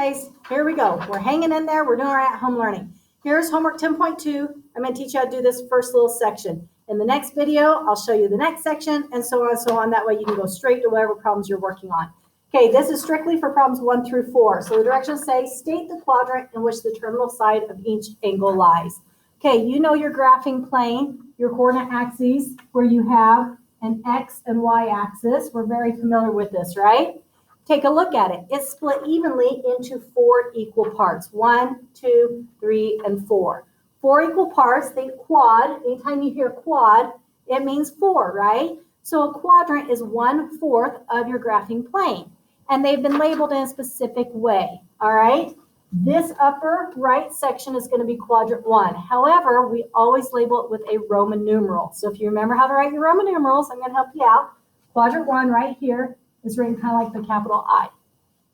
Guys, here we go. We're hanging in there. We're doing our at-home learning. Here's homework 10.2. I'm going to teach you how to do this first little section. In the next video, I'll show you the next section and so on and so on. That way you can go straight to whatever problems you're working on. Okay, this is strictly for problems 1 through 4. So the directions say, state the quadrant in which the terminal side of each angle lies. Okay, you know your graphing plane, your coordinate axes, where you have an X and Y axis. We're very familiar with this, right? Take a look at it. It's split evenly into 4 equal parts. 1, 2, 3, and 4. 4 equal parts, think quad. Anytime you hear quad, it means 4, right? So a quadrant is 1/4 of your graphing plane. And they've been labeled in a specific way, all right? This upper right section is going to be quadrant 1. However, we always label it with a Roman numeral. So if you remember how to write your Roman numerals, I'm going to help you out. Quadrant 1 right here is written kind of like the capital I.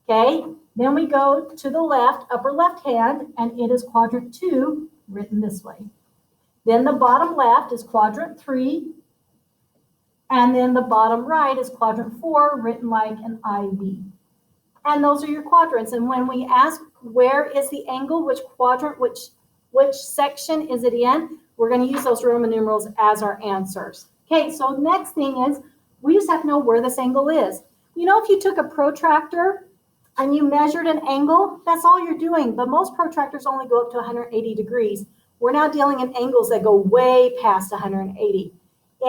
Okay, then we go to the left, upper left hand, and it is quadrant 2 written this way. Then the bottom left is quadrant 3, and then the bottom right is quadrant 4 written like an IV. And those are your quadrants. And when we ask where is the angle, which quadrant, which section is it in, we're going to use those Roman numerals as our answers. Okay, so next thing is we just have to know where this angle is. You know, if you took a protractor and you measured an angle, that's all you're doing. But most protractors only go up to 180 degrees. We're now dealing in angles that go way past 180.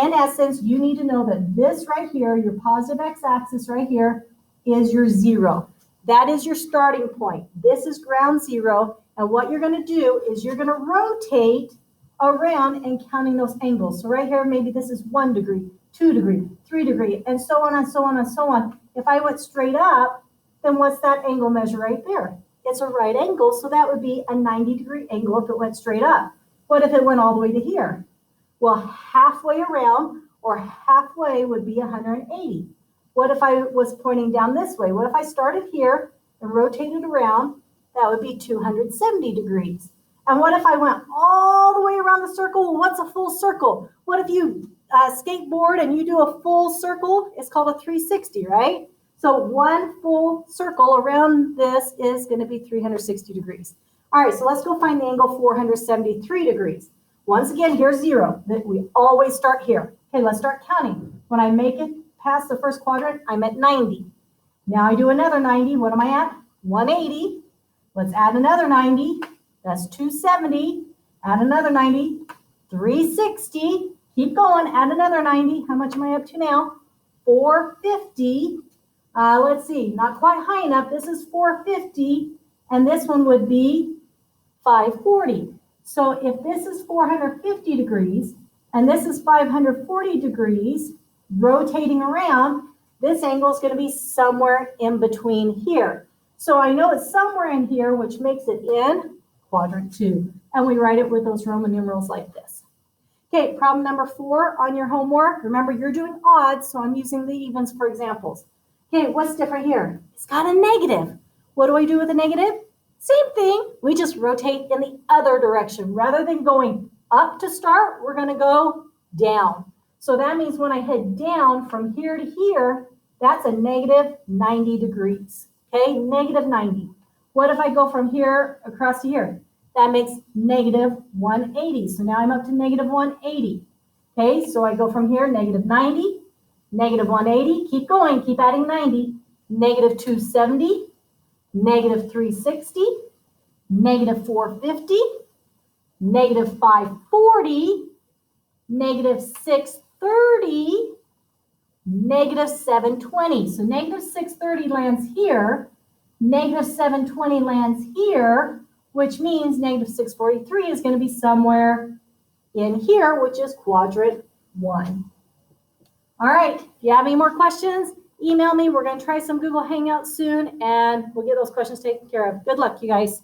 In essence, you need to know that this right here, your positive x-axis right here, is your 0. That is your starting point. This is ground 0. And what you're going to do is you're going to rotate around and counting those angles. So right here, maybe this is 1 degree, 2 degree, 3 degree, and so on and so on and so on. If I went straight up, then what's that angle measure right there? It's a right angle, so that would be a 90-degree angle if it went straight up. What if it went all the way to here? Well, halfway around or halfway would be 180. What if I was pointing down this way? What if I started here and rotated around? That would be 270 degrees. And what if I went all the way around the circle? Well, what's a full circle? What if you skateboard and you do a full circle? It's called a 360, right? So one full circle around this is going to be 360 degrees. All right, so let's go find the angle 473 degrees. Once again, here's 0. We always start here. Okay, let's start counting. When I make it past the first quadrant, I'm at 90. Now I do another 90. What am I at? 180. Let's add another 90. That's 270. Add another 90. 360. Keep going. Add another 90. How much am I up to now? 450. Let's see. Not quite high enough. This is 450. And this one would be 540. So if this is 450 degrees and this is 540 degrees, rotating around, this angle is going to be somewhere in between here. So I know it's somewhere in here, which makes it in quadrant 2. And we write it with those Roman numerals like this. Okay, problem number 4 on your homework. Remember, you're doing odds, so I'm using the evens for examples. Okay, what's different here? It's got a negative. What do I do with a negative? Same thing. We just rotate in the other direction. Rather than going up to start, we're going to go down. So that means when I head down from here to here, that's a negative 90 degrees. Okay, negative 90. What if I go from here across to here? That makes negative 180. So now I'm up to negative 180. Okay, so I go from here, negative 90, negative 180. Keep going, keep adding 90. Negative 270, negative 360, negative 450, negative 540, negative 630, negative 720. So negative 630 lands here, negative 720 lands here, which means negative 643 is going to be somewhere in here, which is quadrant 1. All right, if you have any more questions, email me. We're going to try some Google Hangouts soon, and we'll get those questions taken care of. Good luck, you guys.